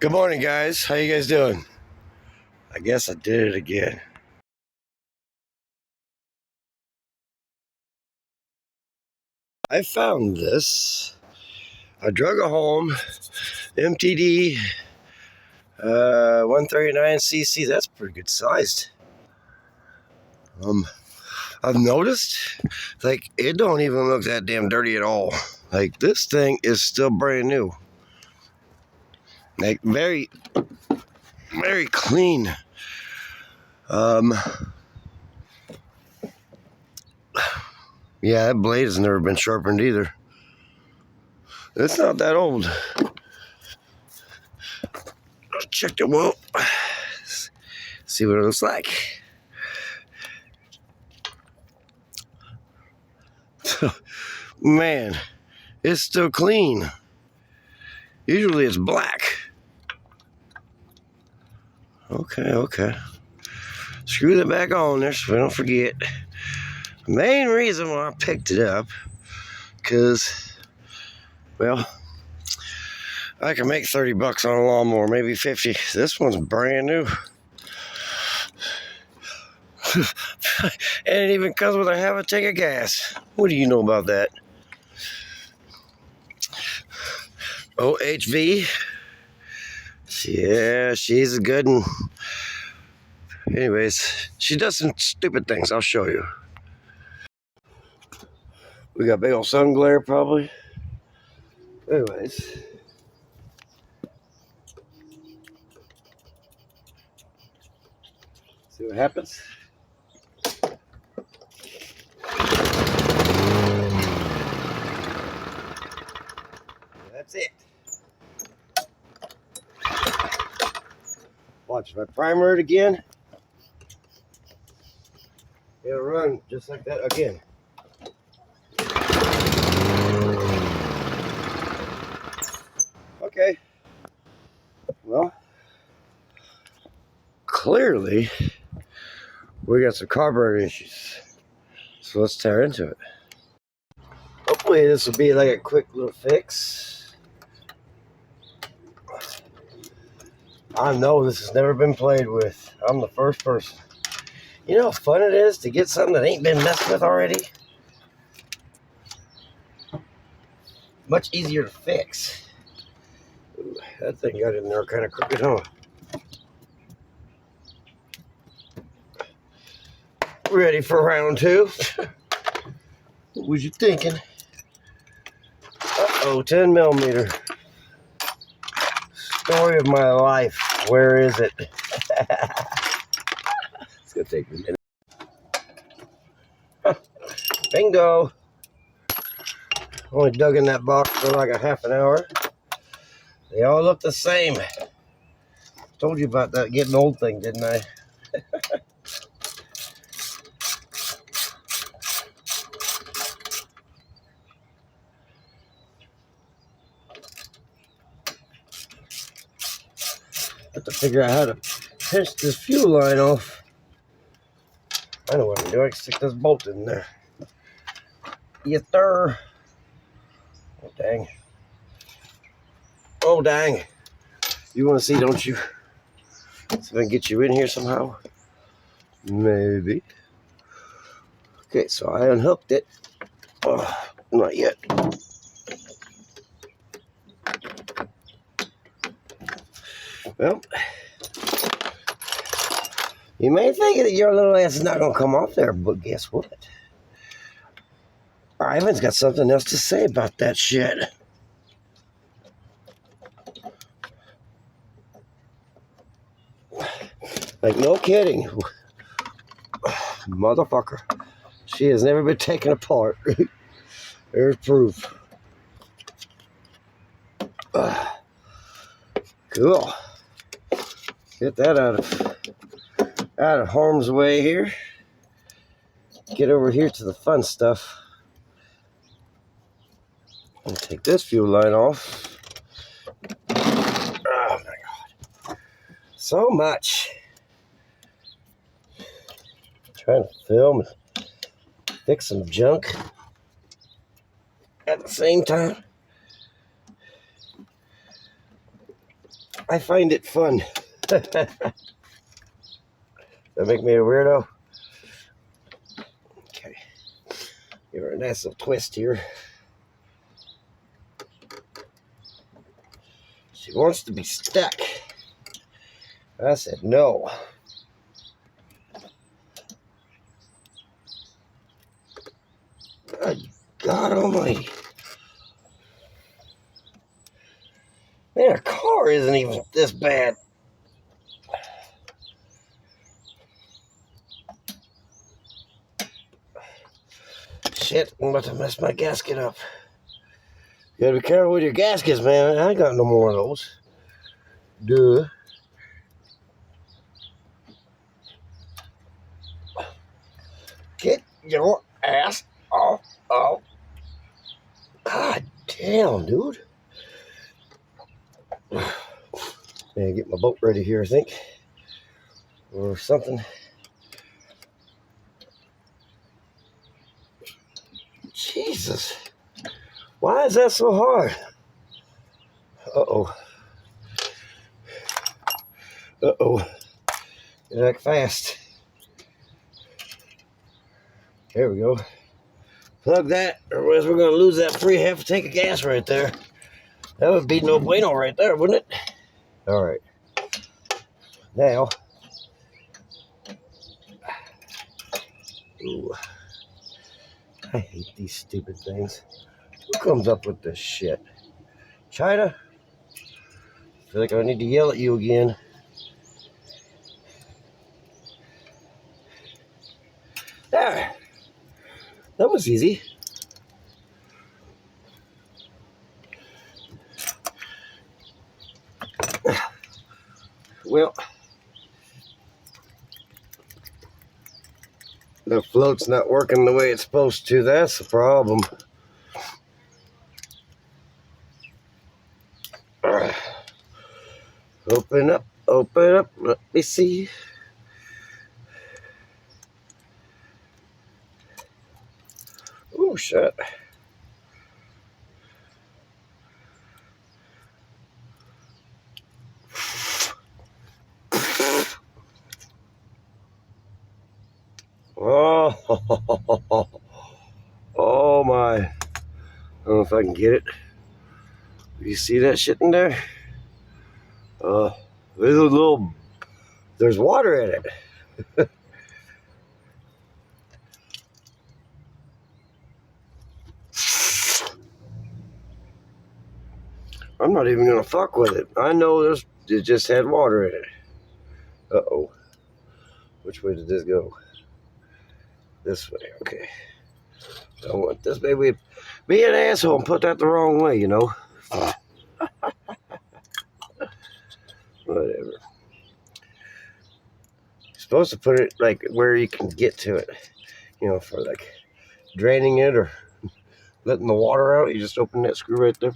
Good morning, guys. How you guys doing? I guess I did it again. I found this. I drug it home. MTD 139cc. That's pretty good sized. I've noticed, like, it don't even look that damn dirty at all. Like, this thing is still brand new. Like, very, very clean. Yeah, that blade has never been sharpened either. It's not that old. I'll check the wheel. See what it looks like. Man, it's still clean. Usually it's black. Okay. Screw that back on there so we don't forget. The main reason why I picked it up, because, well, I can make 30 bucks on a lawnmower, maybe 50. This one's brand new. And it even comes with a half a tank of gas. What do you know about that? OHV. Yeah, she's a good one. Anyways, she does some stupid things. I'll show you. We got big old sun glare probably. Anyways. See what happens. That's it. Watch, if I primer it again, it'll run just like that again. Okay. Well, clearly we got some carburetor issues. So let's tear into it. Hopefully this will be like a quick little fix. I know this has never been played with. I'm the first person. You know how fun it is to get something that ain't been messed with already? Much easier to fix. Ooh, that thing got in there kind of crooked, huh? Ready for round two. What was you thinking? Uh-oh, 10 millimeter. Story of my life. Where is it? It's gonna take a minute. Bingo. Only dug in that box for like a half an hour. They all look the same. Told you about that getting old thing, didn't I? Have to figure out how to pinch this fuel line off. I know what to do. I can stick this bolt in there. Yes, sir. Oh, dang. Oh, dang. You want to see, don't you? See if I can get you in here somehow. Maybe. Okay, so I unhooked it. Oh, not yet. Well, you may think that your little ass is not going to come off there, but guess what? Ivan's got something else to say about that shit. Like, no kidding. Motherfucker. She has never been taken apart. There's proof. Cool. Get that out of harm's way here. Get over here to the fun stuff. And take this fuel line off. Oh my God. So much. Trying to film and fix some junk at the same time. I find it fun. That make me a weirdo? Okay. Give her a nice little twist here. She wants to be stuck. I said no. Good God almighty. Man, a car isn't even this bad. Shit, I'm about to mess my gasket up. You gotta be careful with your gaskets, man. I ain't got no more of those. Duh. Get your ass off. Oh. God damn, dude. Man, get my boat ready here, I think. Or something. Jesus. Why is that so hard? Uh-oh. Uh-oh. Get back fast. There we go. Plug that, or else we're going to lose that free half a tank of gas right there. That would be no bueno right there, wouldn't it? All right. Now. Ooh. I hate these stupid things. Who comes up with this shit? China? I feel like I need to yell at you again. There. That was easy. Well, the float's not working the way it's supposed to. That's the problem. Open up, open up. Let me see. Oh, shit. Oh, oh my. I don't know if I can get it. You see that shit in there? There's a little, there's water in it. I'm not even gonna fuck with it. I know it just had water in it. Uh-oh. Which way did this go? This way, okay. I don't want this baby be an asshole and put that the wrong way, you know. Whatever. You're supposed to put it like where you can get to it. You know, for like draining it or letting the water out. You just open that screw right there.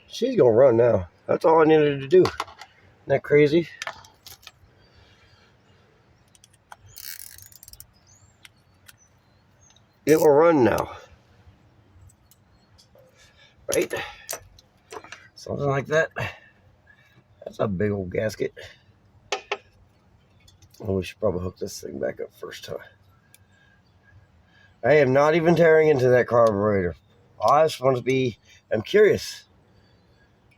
She's gonna run now. That's all I needed to do. Isn't that crazy? It will run now. Right? Something like that. That's a big old gasket. Oh, we should probably hook this thing back up first, huh? I am not even tearing into that carburetor. I just want to be, I'm curious.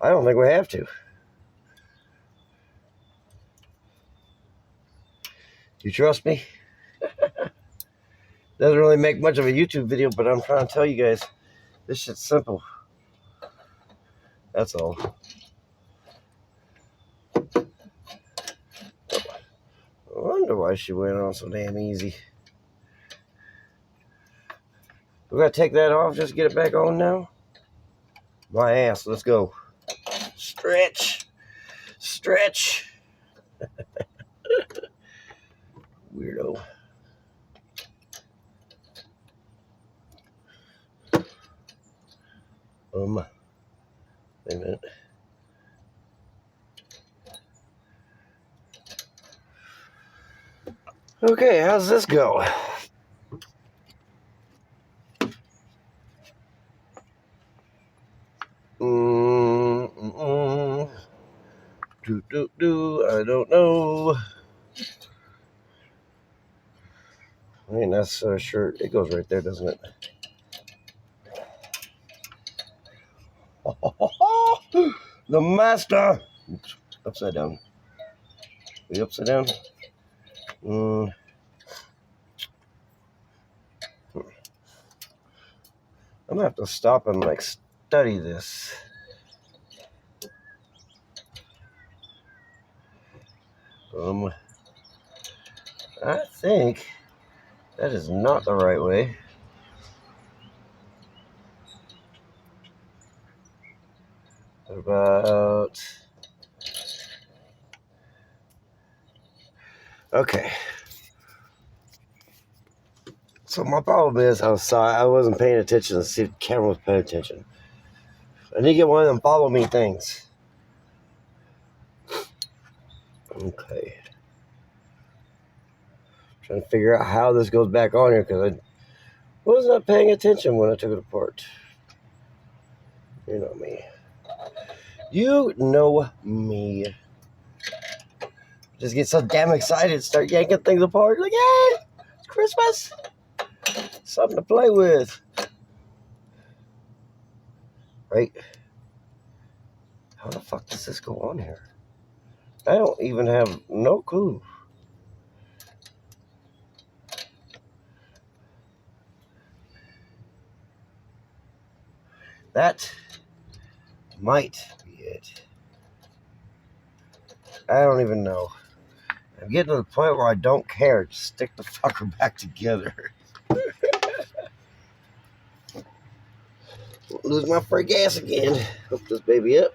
I don't think we have to. You trust me? Doesn't really make much of a YouTube video, but I'm trying to tell you guys, this shit's simple. That's all. I wonder why she went on so damn easy. We gotta take that off, just get it back on now? My ass, let's go. Stretch. Stretch. Weirdo. Wait a minute. Okay, how's this go? I don't know. I mean, that's a shirt. It goes right there, doesn't it? The master. Oops, upside down. The upside down. I'm gonna have to stop and like study this. I think that is not the right way. What about? Okay. So my problem is I wasn't paying attention to see if the camera was paying attention. I need to get one of them follow me things. Okay. Trying to figure out how this goes back on here because I was not paying attention when I took it apart. You know me. You know me. Just get so damn excited, start yanking things apart. Like, yay! It's Christmas! Something to play with. Right? How the fuck does this go on here? I don't even have no clue. That might be it. I don't even know. I'm getting to the point where I don't care. Just stick the fucker back together. Lose my free gas again. Hook this baby up.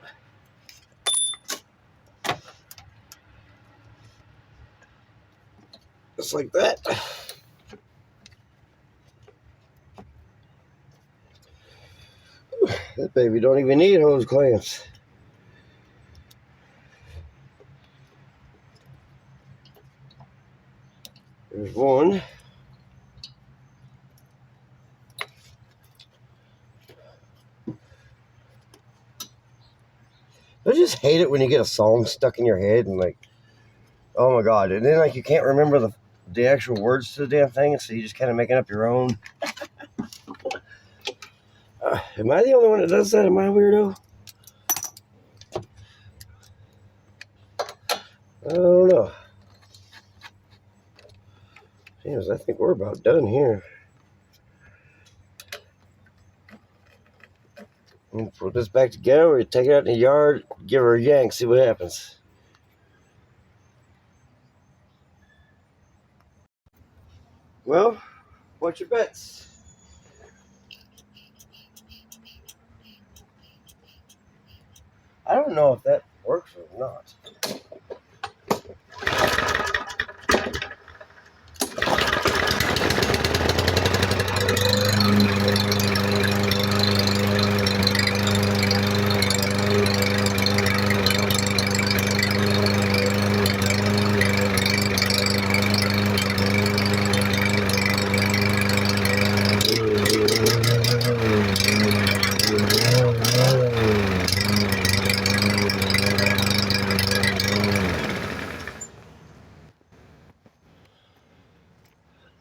Just like that. That baby don't even need hose clamps. There's one. I just hate it when you get a song stuck in your head and like, oh my god, and then like you can't remember the actual words to the damn thing, so you just kind of making up your own. Am I the only one that does that? Am I a weirdo? I don't know. Anyways, I think we're about done here. We'll put this back together. We take it out in the yard, give her a yank, see what happens. Well, what's your bets? I don't know if that works or not.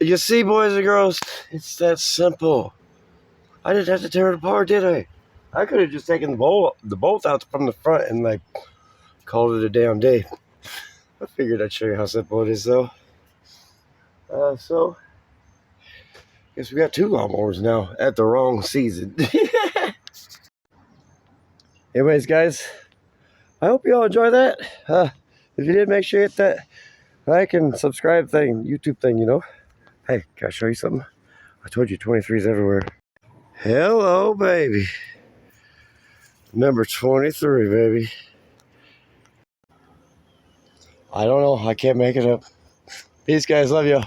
You see, boys and girls, it's that simple. I didn't have to tear it apart, did I? I could have just taken the bolt out from the front and like called it a damn day. I figured I'd show you how simple it is, though. So, guess we got two lawnmowers now at the wrong season. Anyways, guys, I hope you all enjoy that. If you did, make sure you hit that like and subscribe thing, YouTube thing, you know. Hey, can I show you something? I told you 23's everywhere. Hello, baby. Number 23, baby. I don't know. I can't make it up. Peace, guys. Love you.